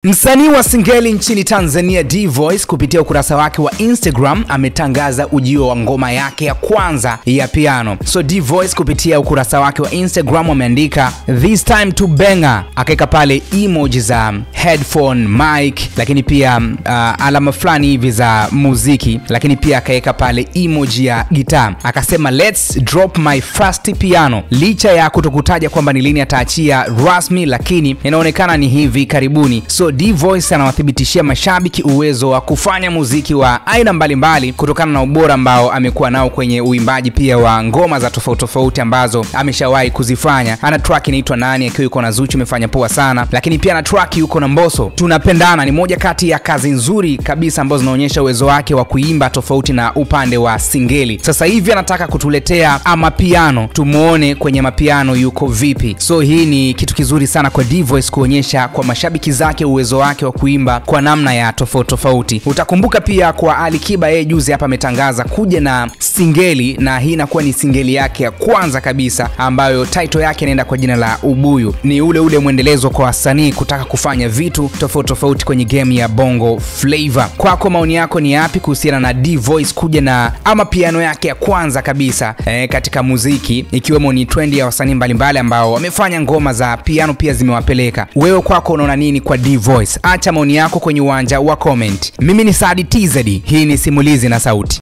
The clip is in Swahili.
Msanii wa singeli nchini Tanzania D-Voice kupitia ukurasa wake wa Instagram ametangaza ujio wa ngoma yake ya kwanza ya piano. So D-Voice kupitia ukurasa wake wa Instagram ameandika "This time to banger", akaeka pale emoji za headphone, mic, lakini pia alama fulani hivi za muziki, lakini pia akaeka pale emoji ya gitaa. Akasema "Let's drop my first piano". Licha ya kutokutaja kwamba ni lini ataachia rasmi, lakini inaonekana ni hivi karibuni. So D-Voice anawathibitishia mashabiki uwezo wa kufanya muziki wa aina mbalimbali kutokana na ubora ambao amekuwa nao kwenye uimbaji pia wa ngoma za tofauti tofauti ambazo ameshawahi kuzifanya. Ana track inaitwa Nani akiwa yuko na Zuchu, imefanya poa sana, lakini pia ana track yuko na Mbosso, Tunapendana, ni moja kati ya kazi nzuri kabisa ambazo zinaonyesha uwezo wake wa kuimba tofauti na upande wa singeli. Sasa hivi anataka kutuletea amapiano, tumuone kwenye mapiano yuko vipi. So hii ni kitu kizuri sana kwa D-Voice kuonyesha kwa mashabiki zake uwezo wake wa kuimba kwa namna ya tofauti tofauti. Utakumbuka pia kwa Ali Kiba, yeye juzi hapa ametangaza kuja na singeli, na hii inakuwa ni singeli yake ya kwanza kabisa ambayo title yake inaenda kwa jina la Ubuyu. Ni ule mwendelezo kwa wasanii kutaka kufanya vitu tofauti tofauti kwenye game ya Bongo Flavor. Kwako maoni yako ni yapi kuhusiana na D-Voice kuja na piano yake ya kwanza kabisa katika muziki, ikiwemo ni trend ya wasanii mbalimbali ambao wamefanya ngoma za piano pia zimewapeleka. Wewe kwako unaona nini kwa D-Voice? Acha maoni yako kwenye uwanja wa comment. Mimi ni Saadi TZ, hii ni Simulizi na Sauti.